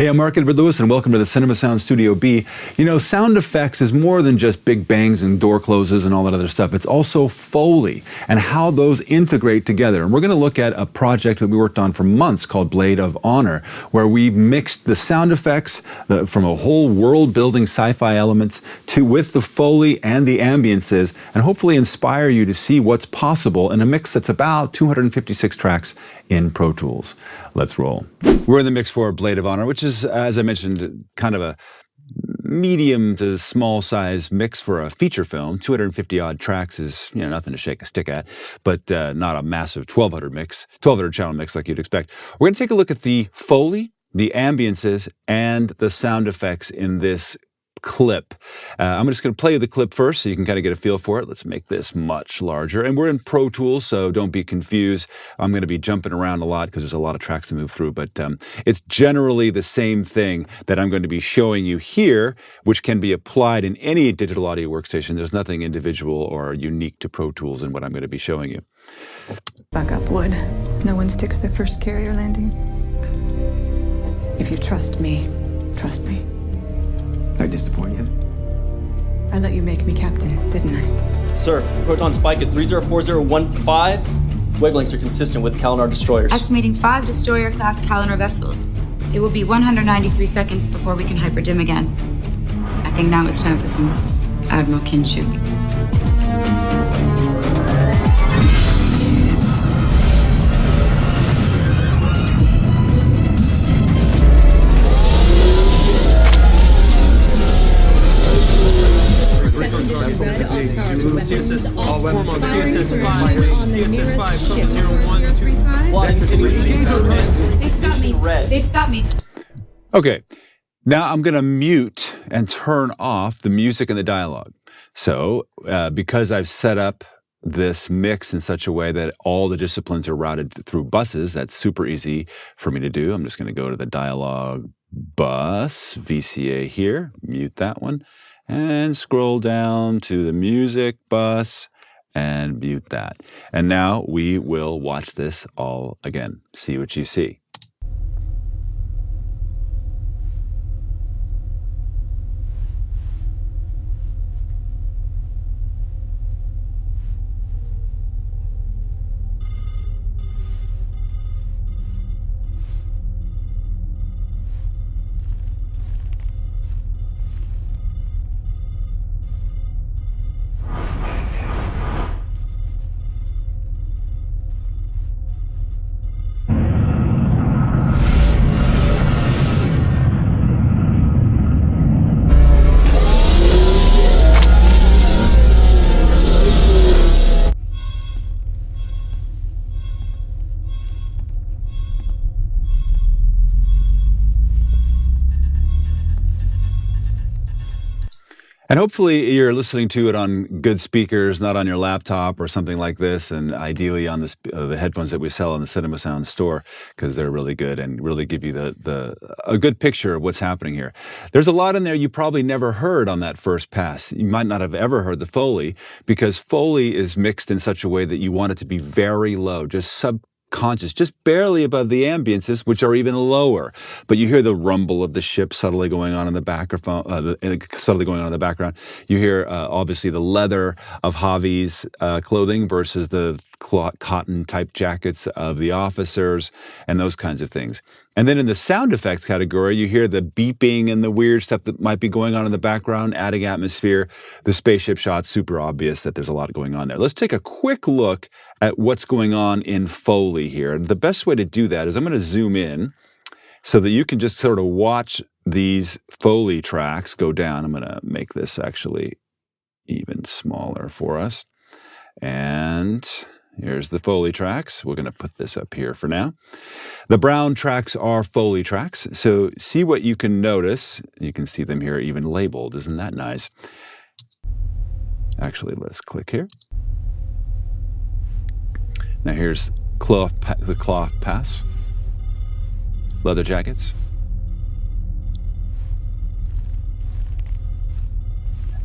Hey, I'm Mark Edward Lewis, and welcome to the Cinema Sound Studio B. You know, sound effects is more than just big bangs and door closes and all that other stuff. It's also Foley and how those integrate together. And we're going to look at a project that we worked on for months called Blade of Honor, where we mixed the sound effects from a whole world-building sci-fi elements with the Foley and the ambiences, and hopefully inspire you to see what's possible in a mix that's about 256 tracks in Pro Tools. Let's roll. We're in the mix for Blade of Honor, which is, as I mentioned, kind of a medium to small size mix for a feature film. 250 odd tracks is, nothing to shake a stick at, but not a massive 1200 channel mix like you'd expect. We're going to take a look at the Foley, the ambiences, and the sound effects in this clip. I'm just going to play the clip first so you can kind of get a feel for it. Let's make this much larger. And we're in Pro Tools, so don't be confused. I'm going to be jumping around a lot because there's a lot of tracks to move through, but it's generally the same thing that I'm going to be showing you here, which can be applied in any digital audio workstation. There's nothing individual or unique to Pro Tools in what I'm going to be showing you. Buck up, Wood. No one sticks their first carrier landing. If you trust me, trust me. I disappoint you? I let you make me captain, didn't I? Sir, proton spike at 304015. Wavelengths are consistent with Kalinar destroyers. Estimating 5 destroyer-class Kalinar vessels. It will be 193 seconds before we can hyperdim again. I think now it's time for some Admiral Kinshoot. CSS, all form on CSS 5, CSS 5, They've stopped me. They've stopped me. Okay, now I'm going to mute and turn off the music and the dialogue. So, because I've set up this mix in such a way that all the disciplines are routed through buses, that's super easy for me to do. I'm just going to go to the dialogue bus, VCA here, mute that one, and scroll down to the music bus and mute that. And now we will watch this all again. See what you see. And hopefully you're listening to it on good speakers, not on your laptop or something like this, and ideally on the headphones that we sell in the Cinema Sound store, because they're really good and really give you a good picture of what's happening here. There's a lot in there you probably never heard on that first pass. You might not have ever heard the Foley, because Foley is mixed in such a way that you want it to be very low, just subconscious, just barely above the ambiences, which are even lower. But you hear the rumble of the ship subtly going on in the background. You hear obviously the leather of Javi's clothing versus the cotton type jackets of the officers and those kinds of things. And then in the sound effects category, you hear the beeping and the weird stuff that might be going on in the background, adding atmosphere. The spaceship shot's super obvious that there's a lot going on there. Let's take a quick look at what's going on in Foley here. And the best way to do that is I'm going to zoom in so that you can just sort of watch these Foley tracks go down. I'm going to make this actually even smaller for us. And here's the Foley tracks. We're going to put this up here for now. The brown tracks are Foley tracks. So see what you can notice. You can see them here even labeled. Isn't that nice? Actually, let's click here. Now here's the cloth pass, leather jackets,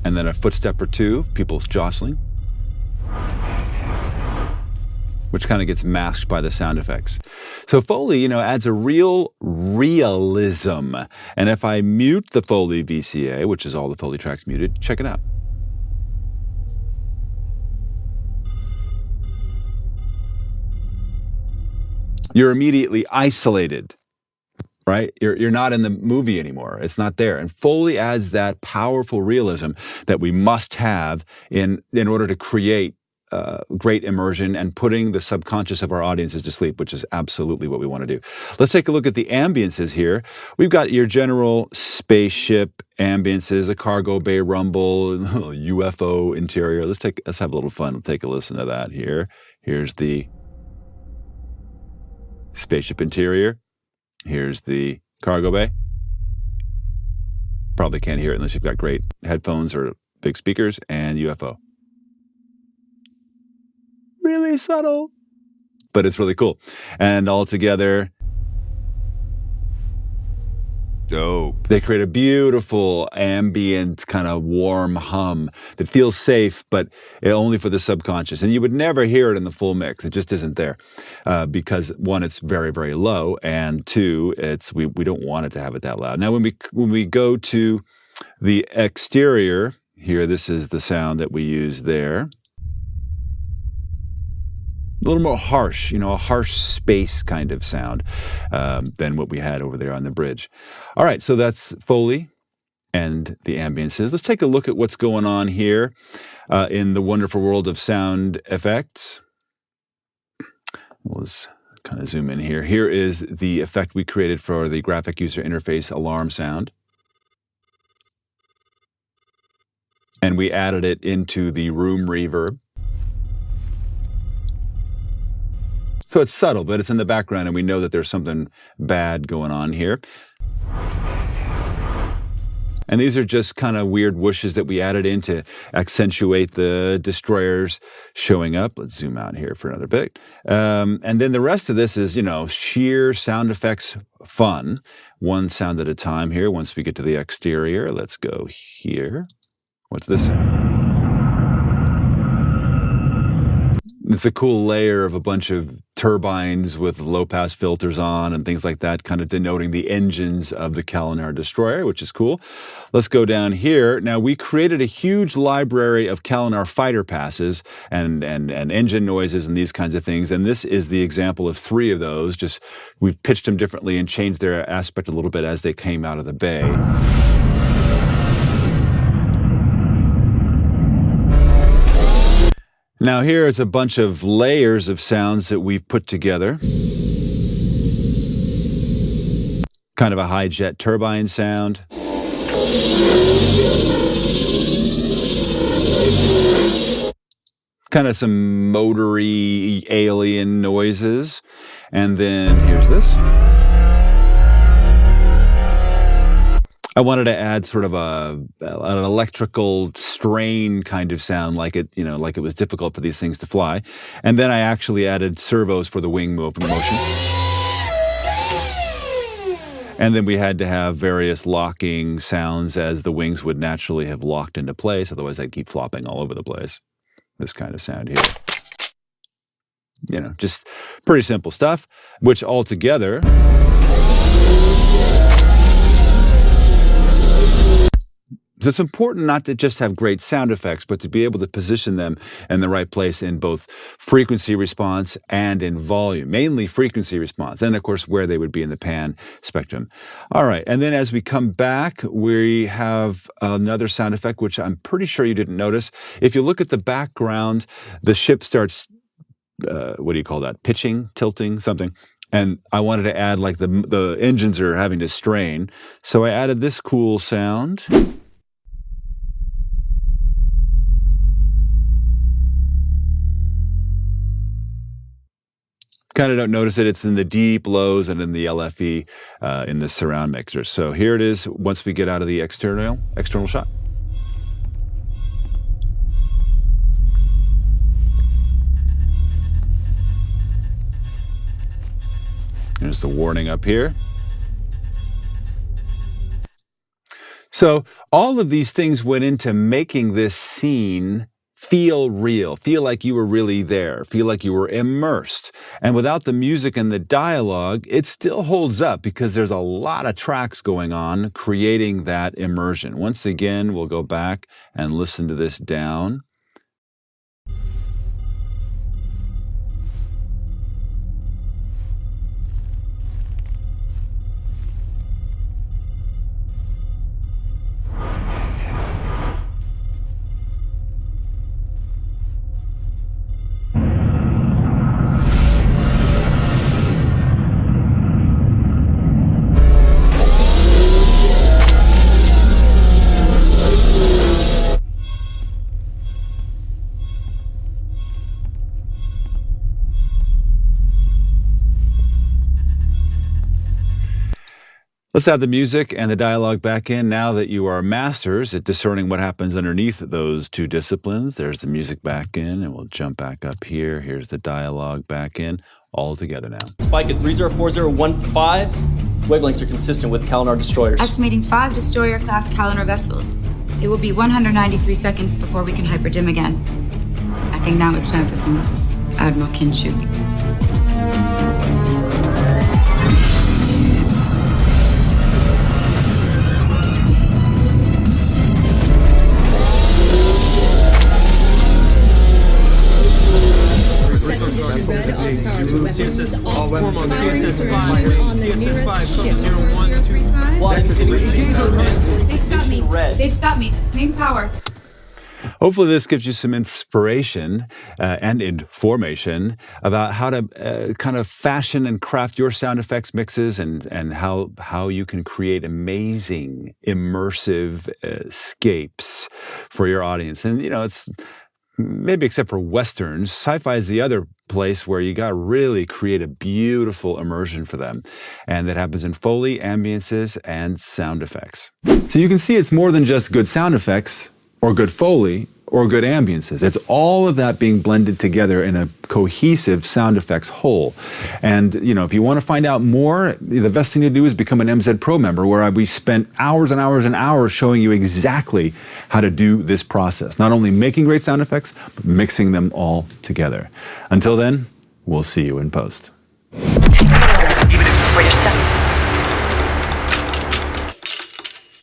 and then a footstep or two, people jostling. which kind of gets masked by the sound effects. So Foley, adds a real realism. And if I mute the Foley VCA, which is all the Foley tracks muted, check it out. You're immediately isolated, right? You're not in the movie anymore. It's not there. And Foley adds that powerful realism that we must have in order to create great immersion and putting the subconscious of our audiences to sleep, which is absolutely what we want to do. Let's take a look at the ambiences here. We've got your general spaceship ambiences, a cargo bay rumble, UFO interior. Let's have a little fun. We'll take a listen to that here. Here's the spaceship interior. Here's the cargo bay. Probably can't hear it unless you've got great headphones or big speakers. And UFO. Really subtle, but it's really cool. And all together, dope. They create a beautiful ambient kind of warm hum that feels safe, but only for the subconscious. And you would never hear it in the full mix. It just isn't there because one, it's very, very low, and two, we don't want it to have it that loud. Now, when we go to the exterior here, this is the sound that we use there. A little more harsh, a harsh space kind of sound than what we had over there on the bridge. All right, so that's Foley and the ambiences. Let's take a look at what's going on here in the wonderful world of sound effects. Let's kind of zoom in here. Here is the effect we created for the graphic user interface alarm sound. And we added it into the room reverb. So it's subtle, but it's in the background, and we know that there's something bad going on here. And these are just kind of weird whooshes that we added in to accentuate the destroyers showing up. Let's zoom out here for another bit. And then the rest of this is, sheer sound effects fun, one sound at a time here. Once we get to the exterior, let's go here. What's this sound? It's a cool layer of a bunch of turbines with low-pass filters on and things like that, kind of denoting the engines of the Kalinar destroyer, which is cool. Let's go down here. Now, we created a huge library of Kalinar fighter passes and engine noises and these kinds of things, and this is the example of 3 of those. Just we pitched them differently and changed their aspect a little bit as they came out of the bay. Now here is a bunch of layers of sounds that we've put together. Kind of a high jet turbine sound. Kind of some motory alien noises. And then here's this. I wanted to add sort of an electrical strain kind of sound, like it was difficult for these things to fly. And then I actually added servos for the wing motion. And then we had to have various locking sounds as the wings would naturally have locked into place. Otherwise, I'd keep flopping all over the place. This kind of sound here. Just pretty simple stuff, which altogether... So it's important not to just have great sound effects, but to be able to position them in the right place in both frequency response and in volume, mainly frequency response, and of course where they would be in the pan spectrum. All right, and then as we come back, we have another sound effect, which I'm pretty sure you didn't notice. If you look at the background, the ship starts, what do you call that, pitching, tilting, something. And I wanted to add like the engines are having to strain. So I added this cool sound. Kind of don't notice it. It's in the deep lows and in the LFE in the surround mixer. So here it is once we get out of the external shot. There's the warning up here. So all of these things went into making this scene feel real, feel like you were really there, feel like you were immersed. And without the music and the dialogue, it still holds up because there's a lot of tracks going on creating that immersion. Once again, we'll go back and listen to this down. Let's add the music and the dialogue back in now that you are masters at discerning what happens underneath those two disciplines. There's the music back in, and we'll jump back up here. Here's the dialogue back in, all together now. Spike at 304015. Wavelengths are consistent with Kalinar destroyers. Estimating 5 destroyer-class Kalinar vessels. It will be 193 seconds before we can hyperdim again. I think now it's time for some Admiral Kinshu. All form on CSS 5, Plotting situation. They've stopped me. Red. They've stopped me. Main power. Hopefully this gives you some inspiration and information about how to kind of fashion and craft your sound effects mixes and how you can create amazing, immersive escapes for your audience. And, you know, it's maybe except for Westerns, sci-fi is the other place where you got to really create a beautiful immersion for them. And that happens in Foley, ambiances, and sound effects. So you can see it's more than just good sound effects or good Foley or good ambiances. It's all of that being blended together in a cohesive sound effects whole. And, you know, if you want to find out more, the best thing to do is become an MZ Pro member, where we spent hours and hours and hours showing you exactly how to do this process. Not only making great sound effects, but mixing them all together. Until then, we'll see you in post. Even if it's for yourself.